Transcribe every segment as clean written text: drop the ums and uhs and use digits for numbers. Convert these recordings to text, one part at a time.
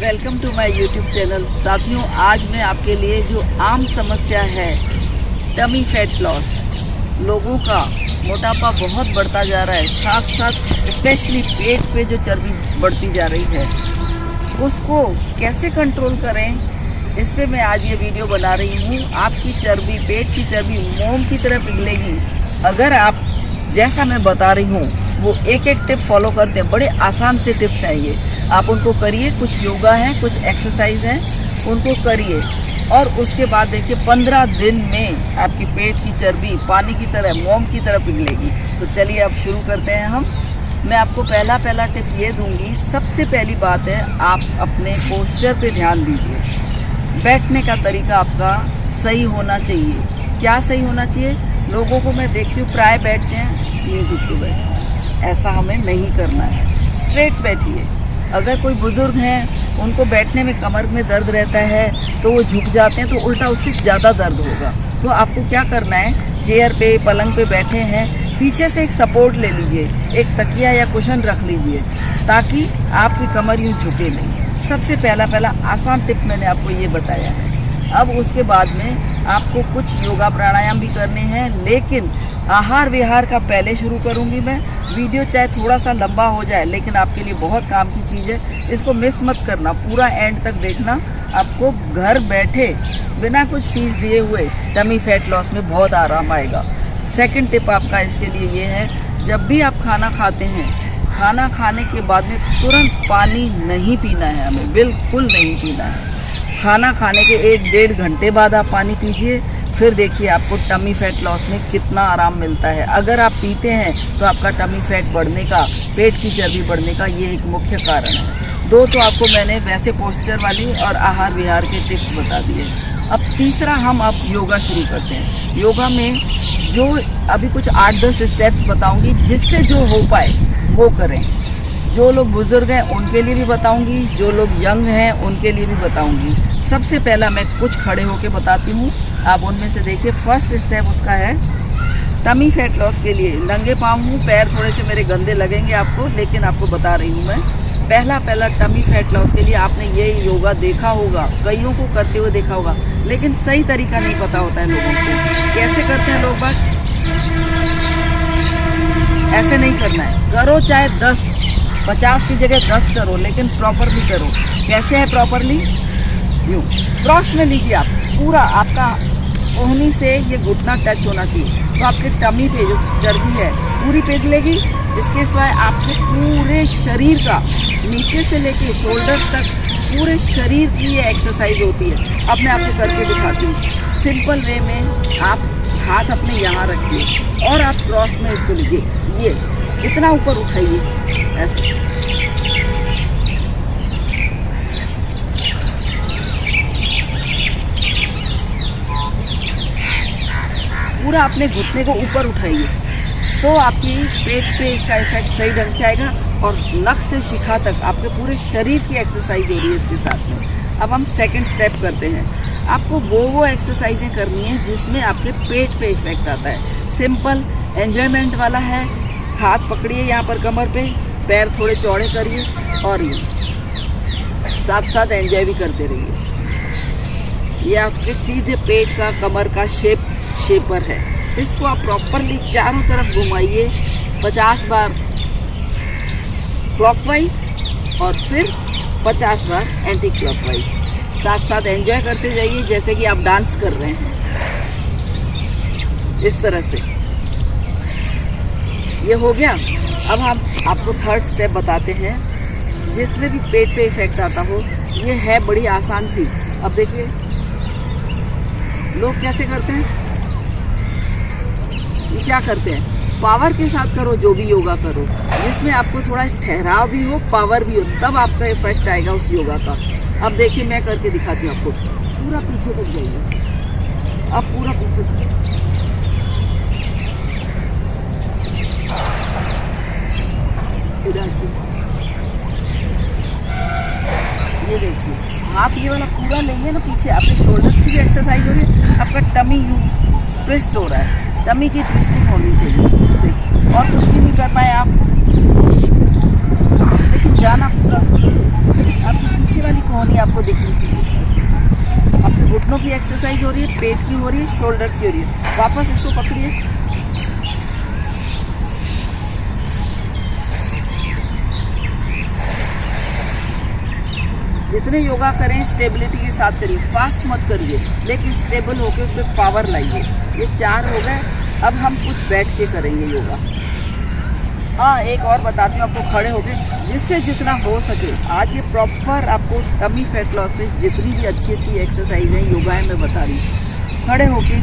Welcome to my YouTube channel. साथियों, आज मैं आपके लिए जो आम समस्या है टमी फैट लॉस, लोगों का मोटापा बहुत बढ़ता जा रहा है, साथ साथ स्पेशली पेट पे जो चर्बी बढ़ती जा रही है उसको कैसे कंट्रोल करें, इस पे मैं आज ये वीडियो बना रही हूँ। आपकी चर्बी, पेट की चर्बी मोम की तरह पिघलेगी अगर आप जैसा मैं बता रही हूँ वो एक एक टिप फॉलो करते हैं। बड़े आसान से टिप्स हैं ये, आप उनको करिए। कुछ योगा है, कुछ एक्सरसाइज है, उनको करिए और उसके बाद देखिए 15 दिन में आपकी पेट की चर्बी पानी की तरह, मोम की तरह पिघलेगी। तो चलिए अब शुरू करते हैं हम। मैं आपको पहला टिप ये दूंगी। सबसे पहली बात है, आप अपने पोस्चर पे ध्यान दीजिए। बैठने का तरीका आपका सही होना चाहिए। क्या सही होना चाहिए? लोगों को मैं देखती हूँ प्राय बैठते हैं यूं झुक के बैठते हैं, ऐसा हमें नहीं करना है। स्ट्रेट बैठिए। अगर कोई बुजुर्ग हैं, उनको बैठने में कमर में दर्द रहता है तो वो झुक जाते हैं, तो उल्टा उससे ज़्यादा दर्द होगा। तो आपको क्या करना है, चेयर पे, पलंग पे बैठे हैं, पीछे से एक सपोर्ट ले लीजिए, एक तकिया या कुशन रख लीजिए ताकि आपकी कमर यूं झुके नहीं। सबसे पहला आसान टिप मैंने आपको ये बताया है। अब उसके बाद में आपको कुछ योगा प्राणायाम भी करने हैं, लेकिन आहार विहार का पहले शुरू करूंगी मैं। वीडियो चाहे थोड़ा सा लंबा हो जाए लेकिन आपके लिए बहुत काम की चीज़ है, इसको मिस मत करना, पूरा एंड तक देखना। आपको घर बैठे बिना कुछ फीस दिए हुए टमी फैट लॉस में बहुत आराम आएगा। सेकंड टिप आपका इसके लिए ये है, जब भी आप खाना खाते हैं, खाना खाने के बाद में तुरंत पानी नहीं पीना है, हमें बिल्कुल नहीं पीना है। खाना खाने के 1-1.5 घंटे बाद आप पानी पीजिए, फिर देखिए आपको टमी फैट लॉस में कितना आराम मिलता है। अगर आप पीते हैं तो आपका टमी फैट बढ़ने का, पेट की चर्बी बढ़ने का ये एक मुख्य कारण है। दो तो आपको मैंने वैसे पोस्चर वाली और आहार विहार के टिप्स बता दिए। अब तीसरा हम अब योगा शुरू करते हैं। योगा में जो अभी कुछ 8-10 स्टेप्स बताऊंगी, जिससे जो हो पाए वो करें। जो लोग बुजुर्ग हैं उनके लिए भी बताऊंगी, जो लोग यंग हैं उनके लिए भी बताऊंगी। सबसे पहला मैं कुछ खड़े होके बताती हूँ, आप उनमें से देखिए। फर्स्ट स्टेप उसका है टमी फैट लॉस के लिए। नंगे पाँव हूँ, पैर थोड़े से मेरे गंदे लगेंगे आपको, लेकिन आपको बता रही हूँ मैं। पहला टमी फैट लॉस के लिए आपने ये योगा देखा होगा, कईयों को करते हुए देखा होगा, लेकिन सही तरीका नहीं पता होता है लोगों को। कैसे करते हैं लोग बात? ऐसे नहीं करना है। करो चाहे 50 की जगह 10 करो, लेकिन प्रॉपरली करो। कैसे है प्रॉपरली? यूं क्रॉस में लीजिए आप, पूरा आपका ओढ़नी से ये घुटना टच होना चाहिए, तो आपके टमी पे जो चर्बी है पूरी पिघलेगी। इसके सिवाय आपके पूरे शरीर का, नीचे से लेके शोल्डर्स तक पूरे शरीर की ये एक्सरसाइज होती है। अब मैं आपको करके दिखाती हूँ सिंपल वे में। आप हाथ अपने यहाँ रखिए और आप क्रॉस में इसको लीजिए, ये इतना ऊपर उठाइए, ऐसे। पूरा अपने घुटने को ऊपर उठाइए, तो आपकी पेट पे इसका इफेक्ट सही ढंग से आएगा और नक से शिखा तक आपके पूरे शरीर की एक्सरसाइज हो रही है इसके साथ में। अब हम सेकंड स्टेप करते हैं। आपको वो एक्सरसाइजें करनी है जिसमें आपके पेट पे इफेक्ट आता है। सिंपल एंजॉयमेंट वाला है। हाथ पकड़िए यहाँ पर कमर पे, पैर थोड़े चौड़े करिए और ये साथ साथ एंजॉय भी करते रहिए। ये आपके सीधे पेट का, कमर का शेपर है। इसको आप प्रॉपरली चारों तरफ घुमाइए 50 बार क्लॉकवाइज और फिर 50 बार एंटी क्लॉकवाइज। साथ साथ एंजॉय करते जाइए जैसे कि आप डांस कर रहे हैं, इस तरह से। ये हो गया। अब हम आपको थर्ड स्टेप बताते हैं जिसमें भी पेट पे इफेक्ट आता हो। ये है बड़ी आसान सी। अब देखिए लोग कैसे करते हैं, ये क्या करते हैं, पावर के साथ करो। जो भी योगा करो जिसमें आपको थोड़ा ठहराव भी हो, पावर भी हो, तब आपका इफेक्ट आएगा उस योगा का। अब देखिए मैं करके दिखाती हूँ आपको। पूरा पीछे तक जाइए, अब पूरा पीछे तक, ये देखिए हाथ ये वाला पूरा लेंगे ना पीछे, आपके शोल्डर्स की भी एक्सरसाइज हो रही है, आपका टमी यूं ट्विस्ट हो रहा है, टमी की ट्विस्टिंग होनी चाहिए। देखिए और कुछ भी नहीं कर पाए आप, लेकिन जाना पूरा आपकी पीछे वाली एक्सरसाइज हो रही है, पेट की हो रही है, शोल्डर्स की हो रही है। वापस इसको पकड़िए, जितने योगा करें स्टेबिलिटी के साथ करिए, फास्ट मत करिए, लेकिन स्टेबल होकर उसमें पावर लाइए। ये 4 हो गए। अब हम कुछ बैठ के करेंगे योगा। हाँ, एक और बताती हूँ आपको, खड़े होकर जिससे जितना हो सके। आज ये प्रॉपर आपको टमी फैट लॉस में जितनी भी अच्छी अच्छी एक्सरसाइज है, योगा है, मैं बता रही हूँ। खड़े होके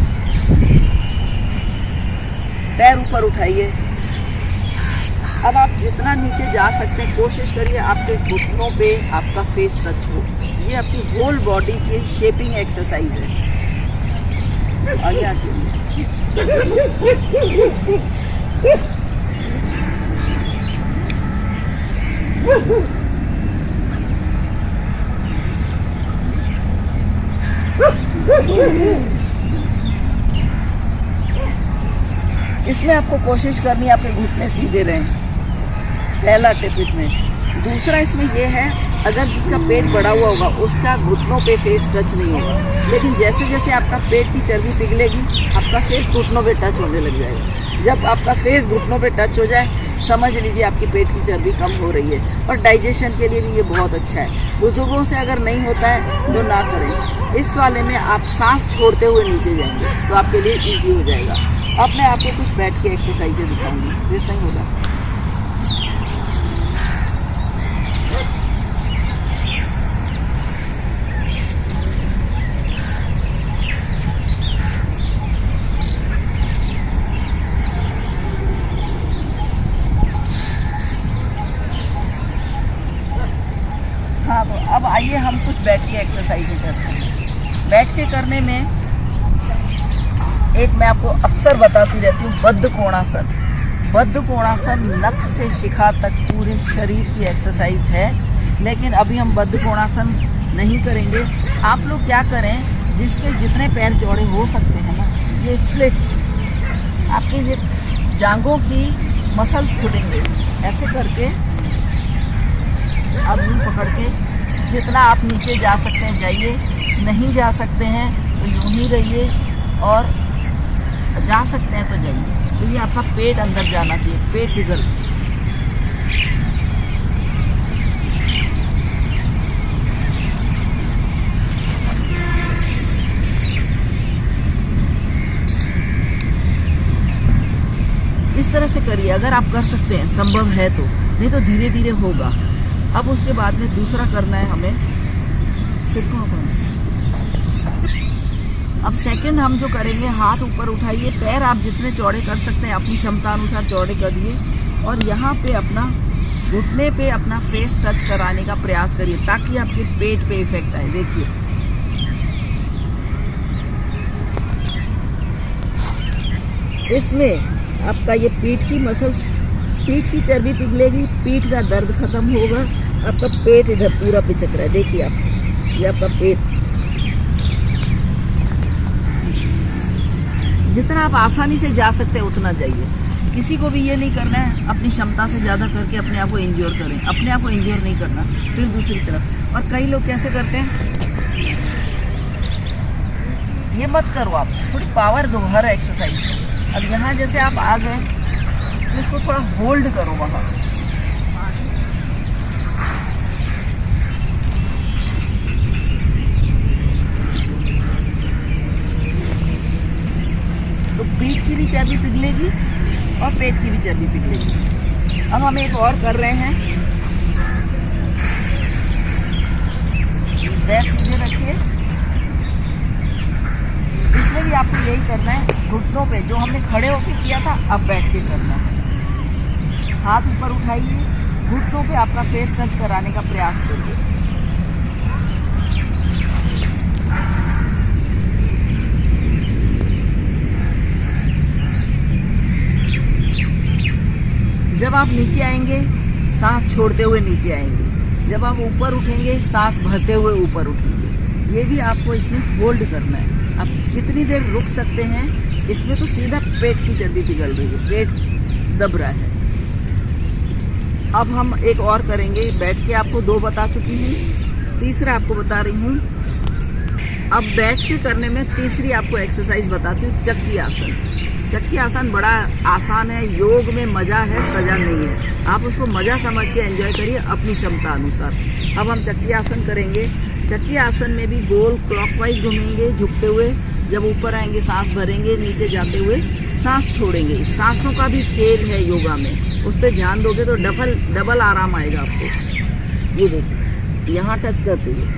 पैर ऊपर उठाइए। अब आप जितना नीचे जा सकते हैं कोशिश करिए आपके घुटनों पे आपका फेस टच हो। ये आपकी होल बॉडी की शेपिंग एक्सरसाइज है। आगे आ जाइए। इसमें आपको कोशिश करनी है आपके घुटने सीधे रहें, पहला टिप इसमें। दूसरा इसमें यह है, अगर जिसका पेट बढ़ा हुआ होगा उसका घुटनों पे फेस टच नहीं होगा, लेकिन जैसे जैसे आपका पेट की चर्बी पिघलेगी आपका फेस घुटनों पे टच होने लग जाएगा। जब आपका फेस घुटनों पे टच हो जाए समझ लीजिए आपकी पेट की चर्बी कम हो रही है। और डाइजेशन के लिए भी ये बहुत अच्छा है। बुजुर्गों से अगर नहीं होता है तो ना करें। इस वाले में आप सांस छोड़ते हुए नीचे जाएंगे तो आपके लिए ईजी हो जाएगा। अब मैं आपको कुछ बैठ के एक्सरसाइजें दिखाऊंगी, जैसा ही होगा। हाँ, तो अब आइए हम कुछ बैठ के एक्सरसाइजें करते हैं। बैठ के करने में एक मैं आपको अक्सर बताती रहती हूँ, बद्ध कोणासन। बद्ध कोणासन नख से शिखा तक पूरे शरीर की एक्सरसाइज है, लेकिन अभी हम बद्ध कोणासन नहीं करेंगे। आप लोग क्या करें, जिसके जितने पैर चौड़े हो सकते हैं ना, ये स्प्लिट्स आपके ये जांघों की मसल्स खुलेंगे। ऐसे करके अब यूँ पकड़ के जितना आप नीचे जा सकते हैं जाइए, नहीं जा सकते हैं तो यूँ ही रहिए, और जा सकते हैं तो जाइए। तो ये आपका पेट अंदर जाना चाहिए, पेट पिघल। इस तरह से करिए अगर आप कर सकते हैं, संभव है तो, नहीं तो धीरे धीरे होगा। अब उसके बाद में दूसरा करना है हमें सिर को ऊपर। अब सेकंड हम जो करेंगे, हाथ ऊपर उठाइए, पैर आप जितने चौड़े कर सकते हैं अपनी क्षमता अनुसार चौड़े करिए, और यहाँ पे अपना घुटने पे अपना फेस टच कराने का प्रयास करिए ताकि आपके पेट पे इफेक्ट आए। देखिए, इसमें आपका ये पीठ की मसल्स, पीठ की चर्बी पिघलेगी, पीठ का दर्द खत्म होगा, आपका पेट इधर पूरा पिचक रहा है। देखिए आप, ये आपका पेट। जितना आप आसानी से जा सकते हैं उतना जाइए। किसी को भी ये नहीं करना है अपनी क्षमता से ज्यादा करके अपने आप को इंज्योर करें, अपने आप को इंज्योर नहीं करना। फिर दूसरी तरफ, और कई लोग कैसे करते हैं, ये मत करो, आप थोड़ी पावर दो हर एक्सरसाइज। अब यहाँ जैसे आप आ गए तो इसको थोड़ा होल्ड करो वहां। तो पीठ की भी चर्बी पिघलेगी और पेट की भी चर्बी पिघलेगी। अब हम एक और कर रहे हैं, पैर सीधे रखिए। इसमें भी आपको यही करना है, घुटनों पे जो हमने खड़े होकर किया था अब बैठ के करना है। हाथ ऊपर उठाइए, घुटनों पे आपका फेस टच कराने का प्रयास करिए। जब आप नीचे आएंगे सांस छोड़ते हुए नीचे आएंगे, जब आप ऊपर उठेंगे सांस भरते हुए ऊपर उठेंगे। ये भी आपको इसमें होल्ड करना है। आप कितनी देर रुक सकते हैं, इसमें तो सीधा पेट की चर्बी पिघल रही है, पेट दब रहा है। अब हम एक और करेंगे, बैठ के आपको 2 बता चुकी हूँ, तीसरा आपको बता रही हूँ। अब बैठ के करने में तीसरी आपको एक्सरसाइज बताती हूँ, चक्की आसन। चक्की आसन बड़ा आसान है, योग में मजा है, सजा नहीं है। आप उसको मजा समझ के एंजॉय करिए अपनी क्षमता अनुसार। अब हम चक्की आसन करेंगे। चक्की आसन में भी गोल क्लॉकवाइज घूमेंगे झुकते हुए। जब ऊपर आएंगे सांस भरेंगे, नीचे जाते हुए सांस छोड़ेंगे। सांसों का भी खेल है योगा में, उस पर ध्यान दोगे तो डबल आराम आएगा आपको। ये देखिए, यहाँ टच करते हुए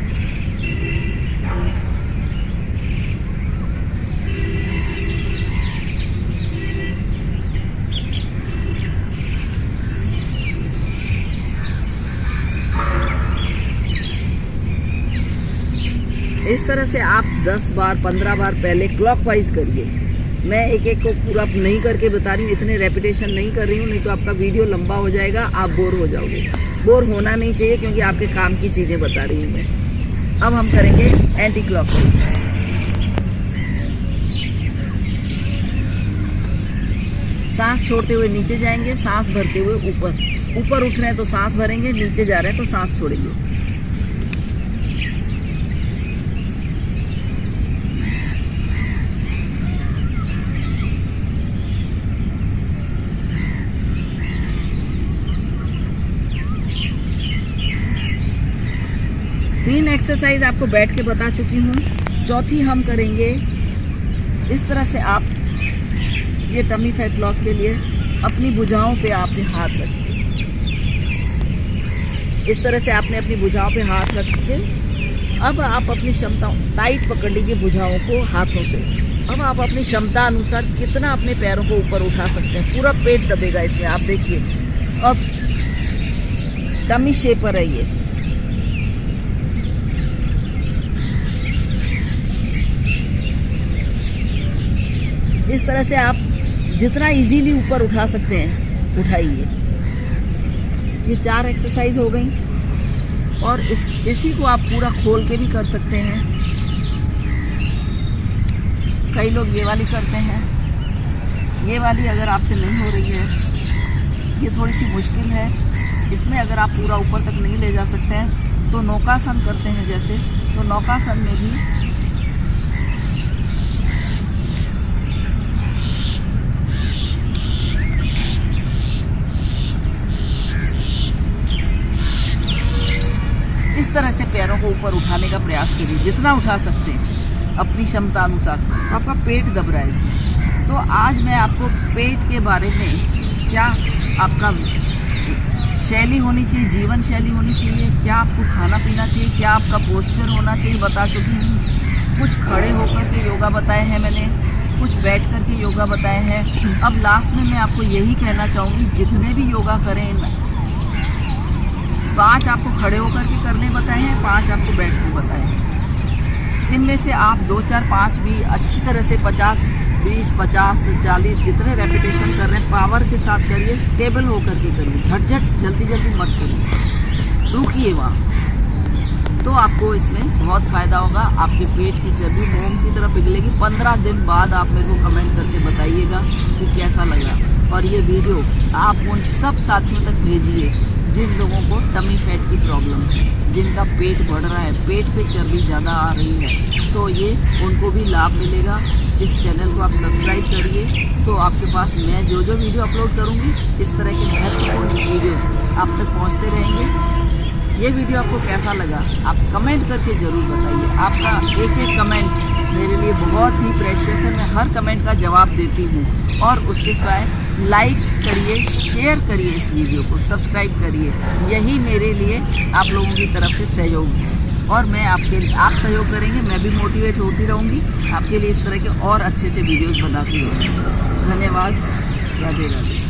इस तरह से आप 10 बार 15 बार पहले क्लॉकवाइज करिए। मैं एक एक को पूरा नहीं करके बता रही हूँ, इतने रेपिटेशन नहीं कर रही हूँ, नहीं तो आपका वीडियो लंबा हो जाएगा, आप बोर हो जाओगे। बोर होना नहीं चाहिए क्योंकि आपके काम की चीजें बता रही हूँ मैं। अब हम करेंगे एंटी क्लॉकवाइज। सांस छोड़ते हुए नीचे जाएंगे, सांस भरते हुए ऊपर। ऊपर उठ रहे हैं तो सांस भरेंगे, नीचे जा रहे हैं तो सांस छोड़ेंगे। तीन एक्सरसाइज आपको बैठ के बता चुकी हूँ। चौथी हम करेंगे इस तरह से। आप ये टमी फैट लॉस के लिए अपनी भुजाओं पे आपने हाथ रखिए। इस तरह से आपने अपनी भुजाओं पे हाथ रख के अब आप अपनी क्षमता टाइट पकड़ लीजिए भुजाओं को हाथों से। अब आप अपनी क्षमता अनुसार कितना अपने पैरों को ऊपर उठा सकते हैं। पूरा पेट दबेगा इसमें, आप देखिए। अब टमी शेप पर रहिए। इस तरह से आप जितना इजीली ऊपर उठा सकते हैं उठाइए। ये 4 एक्सरसाइज हो गई और इसी को आप पूरा खोल के भी कर सकते हैं। कई लोग ये वाली करते हैं। ये वाली अगर आपसे नहीं हो रही है, ये थोड़ी सी मुश्किल है, इसमें अगर आप पूरा ऊपर तक नहीं ले जा सकते हैं तो नौकासन करते हैं जैसे, तो नौकासन में भी इस तरह से पैरों को ऊपर उठाने का प्रयास कीजिए, जितना उठा सकते हैं अपनी क्षमता अनुसार। तो आपका पेट दब रहा है इसमें। तो आज मैं आपको पेट के बारे में, क्या आपका शैली होनी चाहिए, जीवन शैली होनी चाहिए, क्या आपको खाना पीना चाहिए, क्या आपका पोस्चर होना चाहिए, बता चुकी हूँ। कुछ खड़े होकर के योगा बताए हैं मैंने, कुछ बैठ कर के योगा बताए हैं। अब लास्ट में मैं आपको यही कहना चाहूँगी, जितने भी योगा करें, 5 आपको खड़े होकर के करने बताए हैं, 5 आपको बैठ के बताए हैं। इनमें से आप 2, 4, 5 भी अच्छी तरह से 50, 20, 50, 40 जितने रेपिटेशन कर रहे हैं पावर के साथ करिए, स्टेबल होकर के करिए। झटझट जल्दी जल्दी मत करिए, रुकिए वहाँ। तो आपको इसमें बहुत फ़ायदा होगा। आपके पेट की चर्बी मोम की तरह पिघलेगी। 15 दिन बाद आप मेरे को कमेंट करके बताइएगा कि कैसा लगा। और ये वीडियो आप उन सब साथियों तक भेजिए जिन लोगों को टमी फैट की प्रॉब्लम है, जिनका पेट बढ़ रहा है, पेट पे चर्बी ज़्यादा आ रही है, तो ये उनको भी लाभ मिलेगा। इस चैनल को आप सब्सक्राइब करिए, तो आपके पास मैं जो जो वीडियो अपलोड करूँगी इस तरह के महत्वपूर्ण वीडियोस आप तक पहुँचते रहेंगे। ये वीडियो आपको कैसा लगा आप कमेंट करके ज़रूर बताइए। आपका एक एक कमेंट मेरे लिए बहुत ही प्रेशियस है। मैं हर कमेंट का जवाब देती हूँ। और उसके सिवाय लाइक करिए, शेयर करिए, इस वीडियो को सब्सक्राइब करिए। यही मेरे लिए आप लोगों की तरफ से सहयोग है। और मैं आप सहयोग करेंगे, मैं भी मोटिवेट होती रहूँगी आपके लिए इस तरह के और अच्छे अच्छे वीडियोस बनाती रहूँगी। धन्यवाद। राधे राधे।